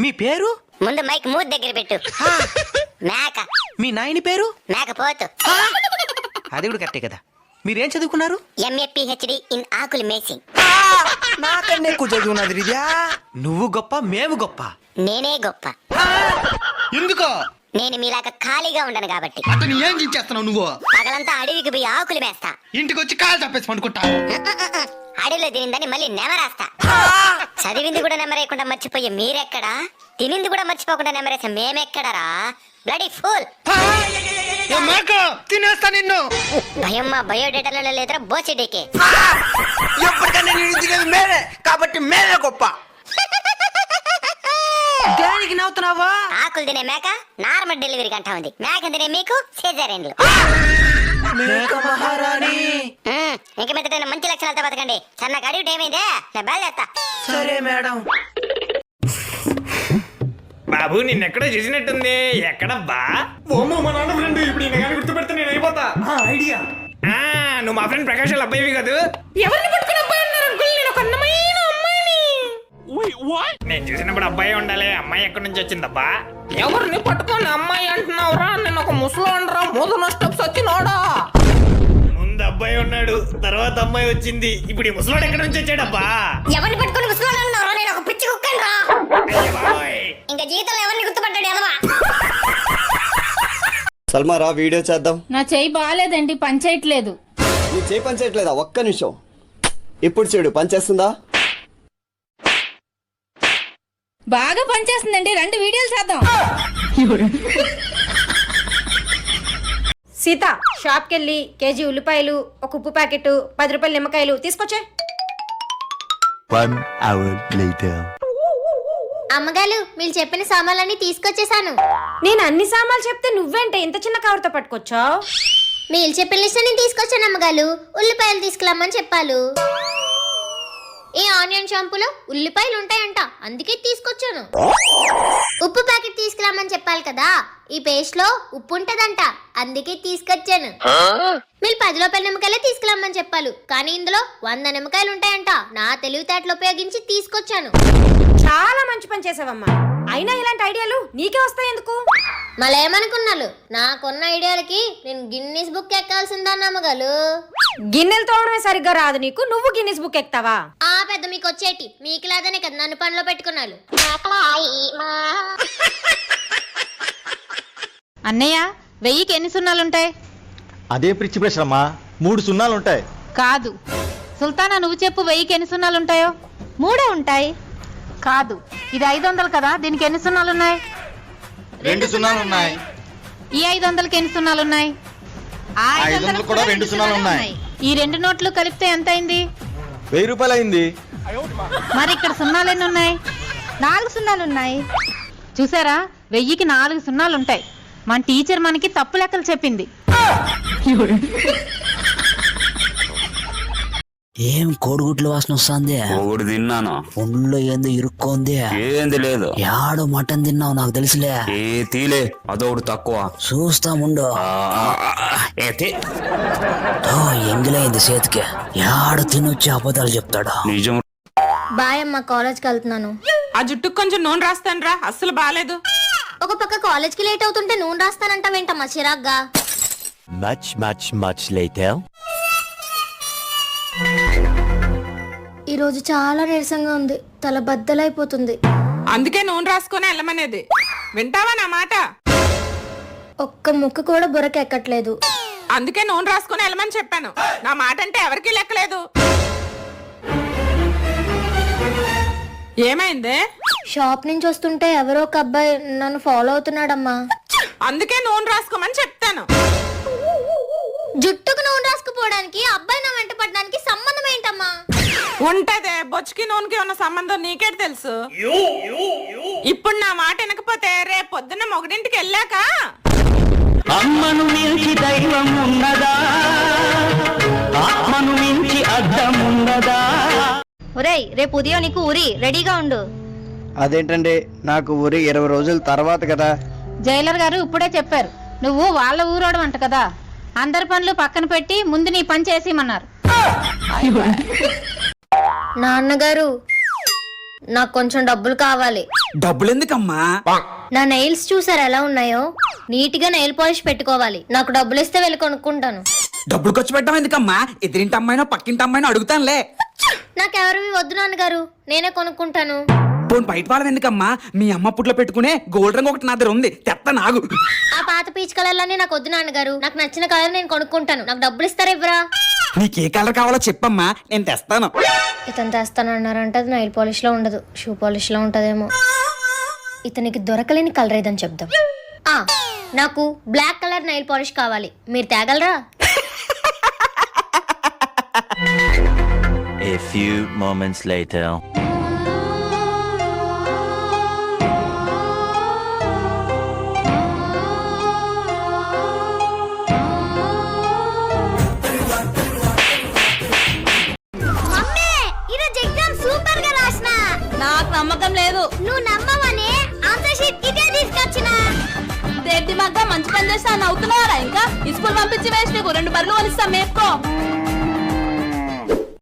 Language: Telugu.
మీ పేరు? ముందు మైక్ మూతి దగ్గర పెట్టు. మేక. మీ నాయని పేరు? మేకపోతు. అది కూడా కరెక్టే కదా. మీరేం చదువుకున్నారు? MA PhD ఇన్ ఆకులు మేసింగ్. నాకన్నా ఎక్కువ చదువుకున్నది రిజా. నువ్వు గొప్ప, మేము గొప్ప. నేనే గొప్ప. ఎందుకో? నేను మీలాగా ఖాళీగా ఉండను కాబట్టి. అతను ఏం చేస్తున్నావు నువ్వు? పగలంతా అడవికి పోయి ఆకులు మేస్తా. ఇంటికి వచ్చి కాలు తప్పేసి పండుకుంటా. అడవిలో తినిందని మళ్ళీ నెమరేస్తా. చదివింది కూడా నెమరేయకుండా మర్చిపోయే మీరెక్కడా? తినింది కూడా మర్చిపోకుండా నెమరేసే మేమెక్కడరా? Bloody fool. తినేస్తా నిన్ను. భయం మా బయోడేటాలో లేదురా బోచెడేకే. ఎప్పటికన్నా నేను తినేది మేమే కాబట్టి మేమే గొప్ప. దానికి నవ్వుతున్నావా? ఆకులు తినే మేక నార్మల్ డెలివరీకి అంటా ఉంది. మేక తినే మీకు సిజేరియన్లు. మేక మహారాణి. ఇంక మీద మంచి లక్షణాలతో బతకండి. సన్నగా అడిగి ఏమైందే? నేను బయలుదేస్తా. సరే మేడం. బాబు నిన్నెక్కడో చూసినట్టుంది. ఎక్కడబ్బా? ఓమో మా నాన్న ఫ్రెండ్. ఇప్పుడు ఈయన కానీ గుర్తుపెడితే నేను అయిపోతా. ఐడియా. నువ్వు మా ఫ్రెండ్ ప్రకాష్ వాళ్ళ అబ్బాయివి కాదు? ఎవరిని పట్టుకుని అబ్బాయి అన్నారు అంకుల్? నేను ఒక అందమైన అమ్మాయిని. నేను చూసినప్పుడు అబ్బాయి ఉండాలి. అమ్మాయి ఎక్కడి నుంచి వచ్చిందబ్బా? ఎవరిని పట్టుకొని అమ్మాయి అంటున్నావురా? నేను ఒక ముసలోండ్రా, మూడు నష్టం సచ్చినోడా. ముందు అబ్బాయి ఉన్నాడు, తర్వాత అమ్మాయి వచ్చింది. ఇప్పుడు ఈ ముసలాడు ఎక్కడి నుంచి వచ్చాడబ్బా? ఎవరిని పట్టుకొని ముసలోడు అన్నారా? నేను ఒక పిచ్చి కుక్కను రా. ఇంకా జీవితంలో ఎవరిని గుర్తుపట్టాడు ఎదవా? సల్మారా వీడియో చేద్దాం. నా చెయ్యి బాగాలేదండి, పనిచేయట్లేదు. నీ చేయి పని చేయట్లేదా? ఒక్క నిమిషం. ఇప్పుడు చూడు పనిచేస్తుందా? బాగా పనిచేస్తుందండి, 2 వీడియోలు చేద్దాం. సీత, షాప్కి వెళ్ళి కేజీ ఉల్లిపాయలు, ఒక ఉప్పు ప్యాకెట్, 10 రూపాయల నిమ్మకాయలు తీసుకొచ్చే. అమ్మగారు మీరు చెప్పిన సామాన్లన్నీ తీసుకొచ్చేసాను. నేను అన్ని సామాన్లు చెప్తే నువ్వేంటే ఇంత చిన్న కవర్తో పట్టుకొచ్చావు? మీరు చెప్పిన లిస్ట్ నేను తీసుకొచ్చాను అమ్మగారు. ఉల్లిపాయలు తీసుకురమ్మని చెప్పాలు. ఈ ఆనియన్ షాంపూలో ఉల్లిపాయలు ఉంటాయంట, అందుకే తీసుకొచ్చాను. ఉప్పు ప్యాకెట్ తీసుకురామని చెప్పాలి కదా. ఈ పేస్ట్ లో ఉప్పు ఉంటదంట, అందుకే తీసుకొచ్చాను. మీరు 10 రూపాయల నిమ్మకాయలే తీసుకురమ్మని చెప్పాలి, కానీ ఇందులో 100 నిమ్మకాయలు ఉంటాయంట. నా తెలివితేటలు ఉపయోగించి తీసుకొచ్చాను. చాలా మంచి పని చేసావమ్మా. అయినా ఇలాంటి ఐడియాలు నీకే వస్తాయి ఎందుకు? మళ్ళేమనుకున్నాను, నాకున్న ఐడియాలకి నేను గిన్నీస్ బుక్ ఎక్కాల్సిందాన్ని అమ్మగారు. గిన్నెలు తోవడమే సరిగ్గా రాదు నీకు, నువ్వు గిన్నీస్ బుక్ ఎక్కుతావా? ఆ పెద్ద మీకు వచ్చేటి, మీకు లాదనే కదా నన్ను పనిలో పెట్టుకున్నాను. అన్నయ్య, 1000కి ఎన్ని సున్నాలుంటాయి? అదే పిచ్చి ప్రశ్న అమ్మా. 3 సున్నాలు ఉంటాయి. కాదు సుల్తానా, నువ్వు చెప్పు, 1000కి ఎన్ని సున్నాలుంటాయో? 3 ఉంటాయి. కాదు, ఇది 500 కదా, దీనికి ఎన్ని సున్నాలున్నాయి? 2 సున్నాలు ఉన్నాయి. ఈ 500కి ఎన్ని సున్నాలున్నాయి? ఆ 500 కూడా 2 సున్నాలు ఉన్నాయి. ఈ 2 నోట్లు కలిపితే ఎంత అయింది? 1000 రూపాయలు అయింది. మరి ఇక్కడ సున్నాలు ఎన్ని ఉన్నాయి? 4 సున్నాలు ఉన్నాయి. చూసారా, 1000కి 4 సున్నాలు ఉంటాయి. మన టీచర్ మనకి తప్పు లెక్కలు చెప్పింది. ఏం కోడిగుడ్లు వాసన వస్తుంది? ఒకటి తిన్నాను. ఒంట్లో ఏందో ఇరుక్కోంది. ఏంది లేదు. యాడో మటన్ తిన్నావు నాకు తెలుసులే. ఏ తీలే, అదొకటి తక్కువ. చూస్తాముండు. ఎంగిలైంది చేతికి. యాడు తినొచ్చి అబద్ధాలు చెప్తాడు. నిజం. బాయ్ అమ్మ, కాలేజ్కి వెళ్తున్నాను. ఆ జుట్టుకు కొంచెం నూనె రాస్తాను రా, అస్సలు బాలేదు. ఒక పక్క కాలేజ్కి లేట్ అవుతుంటే నూనె రాస్తానంటావేంటమ్మా చిరాగ్గా? Much later. ఈరోజు చాలా నీరసంగా ఉంది, తల బద్దలైపోతుంది. అందుకే నూనె రాసుకొని వెళ్ళమనేది. వింటావా నా మాట? ఒక్క ముక్క కూడా బుర్రకెక్కట్లేదు. అందుకే నూనె రాసుకొని వెళ్ళమని చెప్పాను. నా మాట అంటే ఎవరికీ లెక్కలేదు. ఏమైందే? షాప్ నుంచి వస్తుంటే ఎవరో ఒక అబ్బాయి నన్ను ఫాలో అవుతున్నాడమ్మా. అందుకే నూనె రాసుకోమని చెప్తాను. జుట్టుకు నూనె రాసుకుపోవడానికి అబ్బాయి నా వెంట పడడానికి సంబంధం ఏంటమ్మా? ఉంటదే, బొచ్చుకి నూనెకి ఉన్న సంబంధం నీకే తెలుసు. ఇప్పుడు నా మాట వినకపోతే రేపు పొద్దున్న మొగడింటికి వెళ్ళాక అమ్మను మించి దైవం ఉన్నదా? ఆత్మను మించి అద్దం ఉన్నదా? ఒరేయ్, రేపు ఉదయం నీకు ఊరి రెడీగా ఉండు. అదేంటండి, నాకు ఊరి 20 రోజుల తర్వాత కదా. జైలర్ గారు ఇప్పుడే చెప్పారు, నువ్వు వాళ్ళ ఊరోడు అంట కదా. అందరి పనులు పక్కన పెట్టి ముందు నీ పని చేసేయమన్నారు. నాన్నగారు, నాకు కొంచెం డబ్బులు కావాలి. డబ్బులు ఎందుకమ్మా? నా నెయిల్స్ చూసారు ఎలా ఉన్నాయో? నీట్ గా నెయిల్ పాలిష్ పెట్టుకోవాలి. నాకు డబ్బులు ఇస్తే వెళ్ళి కొనుక్కుంటాను. డబ్బులు ఖర్చు పెట్టడం ఎందుకమ్మా? ఎదిరింటి అమ్మాయినో పక్కింటి అమ్మాయినో అడుగుతానులే. నాకెవరివి వద్దు నాన్నగారు, నేనే కొనుక్కుంటాను. పోను బయట వాళ్ళం ఎందుకమ్మా? మీ అమ్మ పుట్లో పెట్టుకునే గోల్డ్ రంగు ఒకటి నా దగ్గర ఉంది, తెత్త నాగు. ఆ పాత పీచ్ కలర్లన్నీ నాకు వద్దు నాన్నగారు. నాకు నచ్చిన కలర్ నేను కొనుక్కుంటాను. నాకు డబ్బులు ఇస్తారా ఇవ్వరా? నీకే కలర్ కావాలో చెప్పమ్మా, నేను తెస్తాను. ఇతను తెస్తానన్నారంటే అది నెయిల్ పాలిష్ లో ఉండదు, షూ పాలిష్ లో ఉంటదేమో. ఇతనికి దొరకలేని కలర్ ఏదని చెప్దాం. నాకు బ్లాక్ కలర్ నెయిల్ పాలిష్ కావాలి, మీరు తేగలరా? A few moments later. ఈరోజు ఎగ్జామ్ సూపర్ గా రాసిన. నాకు నమ్మకం లేదు. నువ్వు నమ్మవని ఆన్సర్ షీట్ ఇదే తీసుకొచ్చిన. దేటి మగ్గ మంచి పని చేస్తా నవ్వుతున్నారా? ఇంకా ఈ స్కూల్ పంపించి వేసి నీకు 2 బర్రెలు కొనిస్తా మేపుకో.